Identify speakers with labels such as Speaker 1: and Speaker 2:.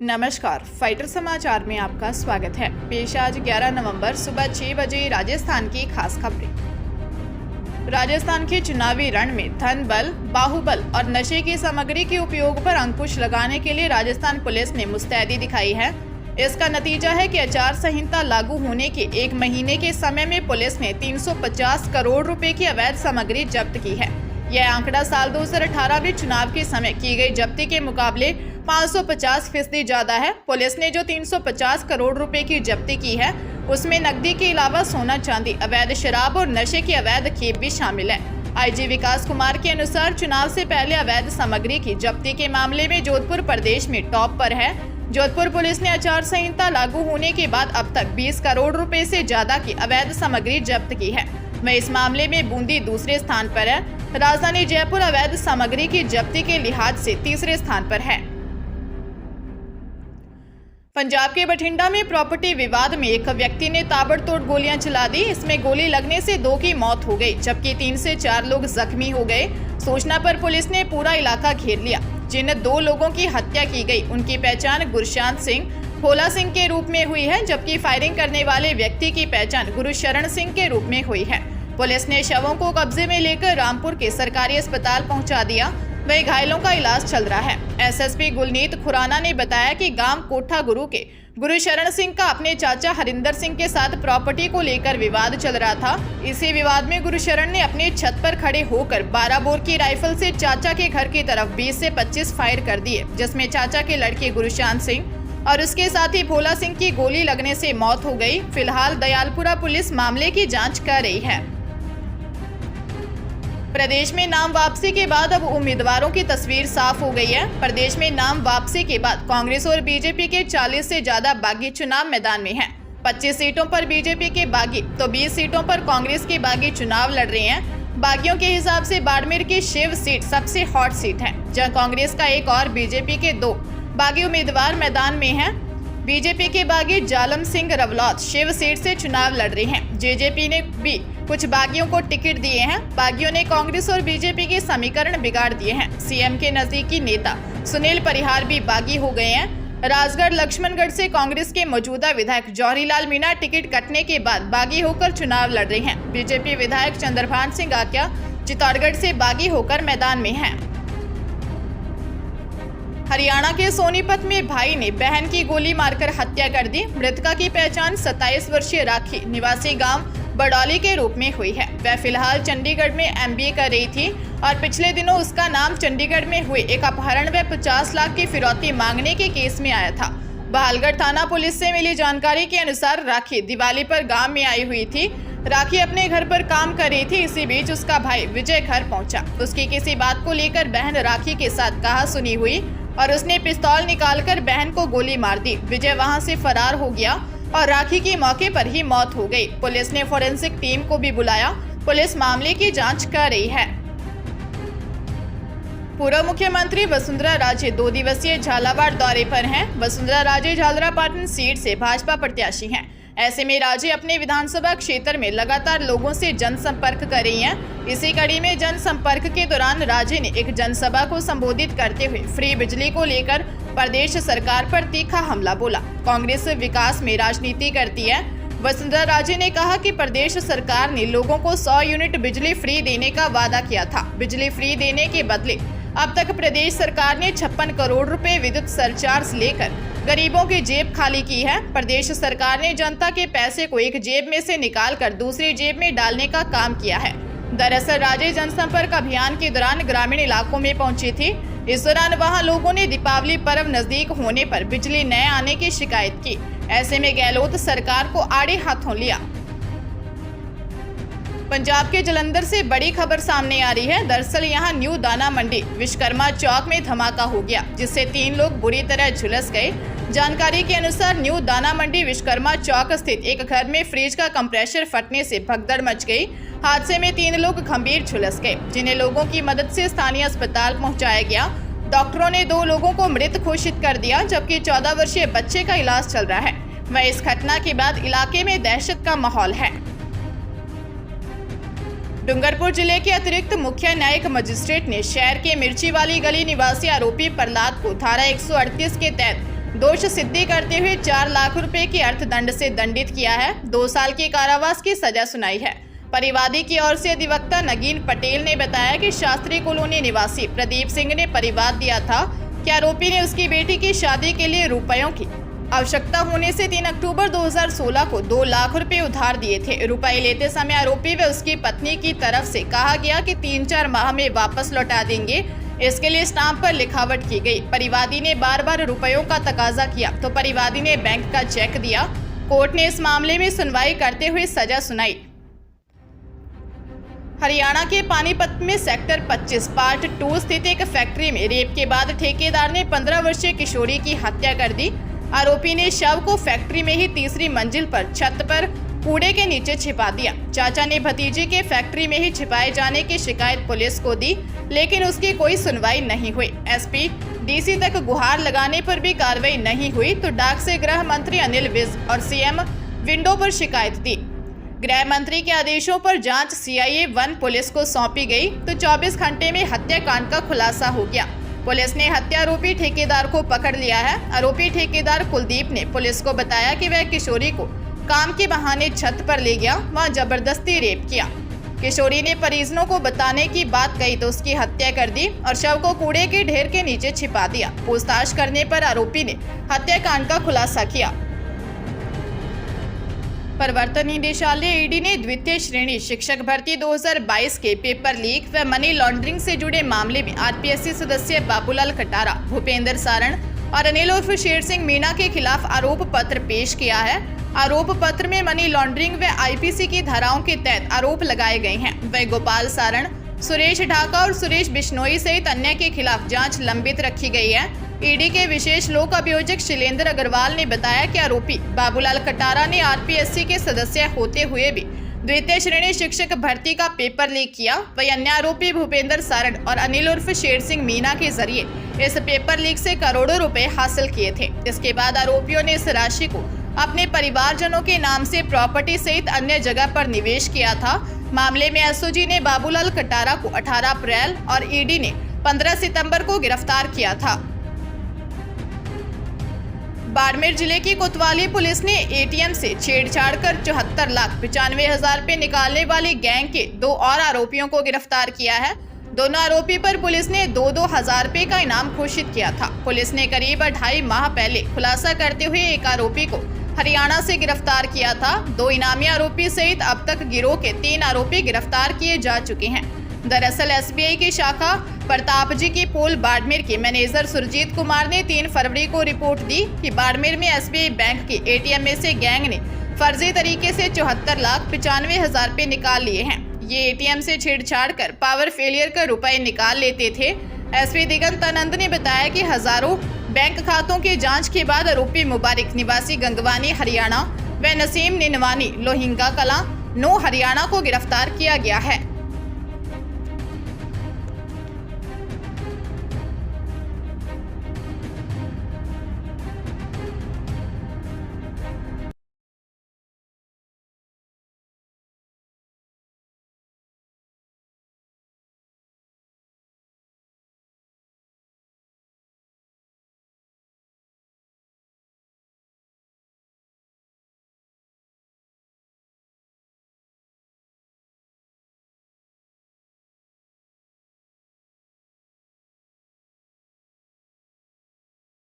Speaker 1: नमस्कार, फाइटर समाचार में आपका स्वागत है। पेश आज 11 नवंबर सुबह 6 बजे राजस्थान की खास खबरें। राजस्थान के चुनावी रण में धन बल, बाहुबल और नशे की सामग्री के उपयोग पर अंकुश लगाने के लिए राजस्थान पुलिस ने मुस्तैदी दिखाई है। इसका नतीजा है कि आचार संहिता लागू होने के 1 महीने के समय में पुलिस ने 350 करोड़ रुपए की अवैध सामग्री जब्त की है। यह आंकड़ा साल 2018 में चुनाव के समय की गई जब्ती के मुकाबले 550% ज्यादा है। पुलिस ने जो 350 करोड़ रुपए की जब्ती की है, उसमें नकदी के अलावा सोना चांदी, अवैध शराब और नशे की अवैध खेप भी शामिल है। आईजी विकास कुमार के अनुसार चुनाव से पहले अवैध सामग्री की जब्ती के मामले में जोधपुर प्रदेश में टॉप पर है। जोधपुर पुलिस ने आचार संहिता लागू होने के बाद अब तक 20 करोड़ रुपए से ज्यादा की अवैध सामग्री जब्त की है। वहीं इस मामले में बूंदी दूसरे स्थान पर है। राजधानी जयपुर अवैध सामग्री की जब्ती के लिहाज से तीसरे स्थान पर है। पंजाब के बठिंडा में प्रॉपर्टी विवाद में एक व्यक्ति ने ताबड़तोड़ गोलियां चला दी। इसमें गोली लगने से 2 की मौत हो गई, जबकि 3 से 4 लोग जख्मी हो गए। सूचना पर पुलिस ने पूरा इलाका घेर लिया। जिन 2 लोगों की हत्या की गई, उनकी पहचान गुरशांत सिंह, भोला सिंह के रूप में हुई है, जबकि फायरिंग करने वाले व्यक्ति की पहचान गुरुशरण सिंह के रूप में हुई है। पुलिस ने शवों को कब्जे में लेकर रामपुर के सरकारी अस्पताल पहुंचा दिया। वहीं घायलों का इलाज चल रहा है। एसएसपी गुलनीत खुराना ने बताया कि गांव कोठा गुरु के गुरुशरण सिंह का अपने चाचा हरिंदर सिंह के साथ प्रॉपर्टी को लेकर विवाद चल रहा था। इसी विवाद में गुरुशरण ने अपने छत पर खड़े होकर 12 बोर की राइफल से चाचा के घर की तरफ 20 से 25 फायर कर दिए, जिसमें चाचा के लड़के गुरुशांत सिंह और उसके साथी भोला सिंह की गोली लगने से मौत हो गई। फिलहाल दयालपुरा पुलिस मामले की जाँच कर रही है। प्रदेश में नाम वापसी के बाद अब उम्मीदवारों की तस्वीर साफ हो गई है। प्रदेश में नाम वापसी के बाद कांग्रेस और बीजेपी के 40 से ज्यादा बागी चुनाव मैदान में हैं। 25 सीटों पर बीजेपी के बागी तो 20 सीटों पर कांग्रेस के बागी चुनाव लड़ रहे हैं। बागियों के हिसाब से बाड़मेर की शिव सीट सबसे हॉट सीट है, जहां कांग्रेस का 1 और बीजेपी के 2 बागी उम्मीदवार मैदान में हैं। बीजेपी के बागी जालम सिंह रवलौत शिव सीट से चुनाव लड़ रहे हैं। जेजेपी ने भी कुछ बागियों को टिकट दिए हैं। बागियों ने कांग्रेस और बीजेपी के समीकरण बिगाड़ दिए हैं। सीएम के नजदीकी नेता सुनील परिहार भी बागी हो गए हैं। राजगढ़ लक्ष्मणगढ़ से कांग्रेस के मौजूदा विधायक जौहरीलाल मीणा टिकट कटने के बाद बागी होकर चुनाव लड़ रहे हैं। बीजेपी विधायक चंद्रभान सिंह आक्या चित्तौड़गढ़ से बागी होकर मैदान में हैं। हरियाणा के सोनीपत में भाई ने बहन की गोली मारकर हत्या कर दी। मृतका की पहचान 27 वर्षीय राखी निवासी गांव बड़ौली के रूप में हुई है। वह फिलहाल चंडीगढ़ में MBA कर रही थी और पिछले दिनों उसका नाम चंडीगढ़ में हुए एक अपहरण व 50 लाख की फिरौती मांगने के केस में आया था। बहालगढ़ थाना पुलिस से मिली जानकारी के अनुसार राखी दिवाली पर गांव में आई हुई थी। राखी अपने घर पर काम कर रही थी। इसी बीच उसका भाई विजय घर पहुंचा। उसकी किसी बात को लेकर बहन राखी के साथ कहासुनी हुई और उसने पिस्तौल निकालकर बहन को गोली मार दी। विजय वहां से फरार हो गया और राखी की मौके पर ही मौत हो गई। पुलिस ने फोरेंसिक टीम को भी बुलाया। पुलिस मामले की जांच कर रही है। पूर्व मुख्यमंत्री वसुंधरा राजे 2 दिवसीय झालावाड़ दौरे पर हैं। वसुंधरा राजे झालरापाटन सीट से भाजपा प्रत्याशी हैं। ऐसे में राजे अपने विधानसभा क्षेत्र में लगातार लोगों से जनसंपर्क कर रही हैं। इसी कड़ी में जनसंपर्क के दौरान राजे ने एक जनसभा को संबोधित करते हुए फ्री बिजली को लेकर प्रदेश सरकार पर तीखा हमला बोला। कांग्रेस विकास में राजनीति करती है। वसुंधरा राजे ने कहा कि प्रदेश सरकार ने लोगों को 100 यूनिट बिजली फ्री देने का वादा किया था। बिजली फ्री देने के बदले अब तक प्रदेश सरकार ने 56 करोड़ रुपए विद्युत सरचार्ज लेकर गरीबों की जेब खाली की है। प्रदेश सरकार ने जनता के पैसे को एक जेब में से निकालकर दूसरी जेब में डालने का काम किया है। दरअसल राजे जनसंपर्क अभियान के दौरान ग्रामीण इलाकों में पहुंची थी। इस दौरान वहां लोगों ने दीपावली पर्व नजदीक होने पर बिजली न आने की शिकायत की। ऐसे में गहलोत सरकार को आड़े हाथों लिया। पंजाब के जलंधर से बड़ी खबर सामने आ रही है। दरअसल यहां न्यू दाना मंडी विश्वकर्मा चौक में धमाका हो गया, जिससे 3 लोग बुरी तरह झुलस गए। जानकारी के अनुसार न्यू दाना मंडी विश्वकर्मा चौक स्थित एक घर में फ्रिज का कंप्रेसर फटने से भगदड़ मच गई। हादसे में 3 लोग गंभीर झुलस गए, जिन्हें लोगों की मदद से स्थानीय अस्पताल पहुंचाया गया। डॉक्टरों ने 2 लोगों को मृत घोषित कर दिया, जबकि 14 वर्षीय बच्चे का इलाज चल रहा है। वह इस घटना के बाद इलाके में दहशत का माहौल है। डूंगरपुर जिले के अतिरिक्त मुख्य न्यायिक मजिस्ट्रेट ने शहर के मिर्ची वाली गली निवासी आरोपी प्रहलाद को धारा 138 के तहत दोष सिद्धि करते हुए 4 लाख रुपए के अर्थदंड से दंडित किया है। 2 साल के कारावास की सजा सुनाई है। परिवादी की ओर से अधिवक्ता नगीन पटेल ने बताया कि शास्त्री कॉलोनी निवासी प्रदीप सिंह ने परिवाद दिया था कि आरोपी ने उसकी बेटी की शादी के लिए रुपयों की आवश्यकता होने से 3 अक्टूबर 2016 को 2 लाख रुपए उधार दिए थे। रुपए लेते समय आरोपी व उसकी पत्नी की तरफ से कहा गया कि 3-4 माह में वापस लौटा देंगे। इसके लिए स्टाम्प पर लिखावट की गई। परिवादी ने बार बार रुपयों का तकाजा किया तो परिवादी ने बैंक का चेक दिया। कोर्ट ने इस मामले में सुनवाई करते हुए सजा सुनाई। हरियाणा के पानीपत में सेक्टर 25 पार्ट 2 स्थित एक फैक्ट्री में रेप के बाद ठेकेदार ने 15 वर्षीय किशोरी की हत्या कर दी। आरोपी ने शव को फैक्ट्री में ही तीसरी मंजिल पर छत पर कूड़े के नीचे छिपा दिया। चाचा ने भतीजे के फैक्ट्री में ही छिपाए जाने की शिकायत पुलिस को दी, लेकिन उसकी कोई सुनवाई नहीं हुई। एसपी डीसी तक गुहार लगाने पर भी कार्रवाई नहीं हुई तो डाक से गृह मंत्री अनिल विज और सीएम विंडो पर शिकायत दी। गृह मंत्री के आदेशों पर जांच सीआईए 1 पुलिस को सौंपी गई तो 24 घंटे में हत्याकांड का खुलासा हो गया। पुलिस ने हत्यारोपी ठेकेदार को पकड़ लिया है। आरोपी ठेकेदार कुलदीप ने पुलिस को बताया कि वह किशोरी को काम के बहाने छत पर ले गया, वहां जबरदस्ती रेप किया। किशोरी ने परिजनों को बताने की बात कही तो उसकी हत्या कर दी और शव को कूड़े के ढेर के नीचे छिपा दिया। पूछताछ करने पर आरोपी ने हत्याकांड का खुलासा किया। प्रवर्तन निदेशालय ईडी ने द्वितीय श्रेणी शिक्षक भर्ती 2022 के पेपर लीक व मनी लॉन्ड्रिंग से जुड़े मामले में आरपीएससी सदस्य बाबूलाल कटारा, भूपेंद्र सारण और अनिल उर्फ शेर सिंह मीणा के खिलाफ आरोप पत्र पेश किया है। आरोप पत्र में मनी लॉन्ड्रिंग व आईपीसी की धाराओं के तहत आरोप लगाए गए हैं। वह गोपाल सारण, सुरेश ढाका और सुरेश बिश्नोई सहित अन्य के खिलाफ जांच लंबित रखी गई है। ईडी के विशेष लोक अभियोजक शैलेंद्र अग्रवाल ने बताया कि आरोपी बाबूलाल कटारा ने आरपीएससी के सदस्य होते हुए भी द्वितीय श्रेणी शिक्षक भर्ती का पेपर लीक किया। वही अन्य आरोपी भूपेंद्र सारण और अनिल उर्फ शेर सिंह मीणा के जरिए इस पेपर लीक से करोड़ों रुपए हासिल किए थे। इसके बाद आरोपियों ने इस राशि को अपने परिवारजनों के नाम से प्रॉपर्टी सहित अन्य जगह पर निवेश किया था। मामले में एसओजी ने बाबूलाल कटारा को 18 अप्रैल और ईडी ने 15 सितंबर को गिरफ्तार किया था। बाड़मेर जिले की कोतवाली पुलिस ने एटीएम से छेड़छाड़ कर 74,95,000 रुपए निकालने वाली गैंग के 2 और आरोपियों को गिरफ्तार किया है। दोनों आरोपी पर पुलिस ने 2-2 हजार रुपए का इनाम घोषित किया था। पुलिस ने करीब 2.5 माह पहले खुलासा करते हुए एक आरोपी को हरियाणा से गिरफ्तार किया था। 2 इनामी आरोपी सहित अब तक गिरोह के 3 आरोपी गिरफ्तार किए जा चुके हैं। दरअसल एसबीआई की शाखा प्रतापजी की पोल बाड़मेर के मैनेजर सुरजीत कुमार ने 3 फरवरी को रिपोर्ट दी कि बाड़मेर में एसबीआई बैंक के एटीएम में से गैंग ने फर्जी तरीके से 74,95,000 रुपए निकाल लिए हैं। ये एटीएम से छेड़छाड़ कर पावर फेलियर कर रुपए निकाल लेते थे। एसपी दिगंत आनंद ने बताया कि हजारों बैंक खातों की जांच के बाद आरोपी मुबारक निवासी गंगवानी हरियाणा व नसीम निनवानी लोहिंगा कला 9 हरियाणा को गिरफ्तार किया गया है।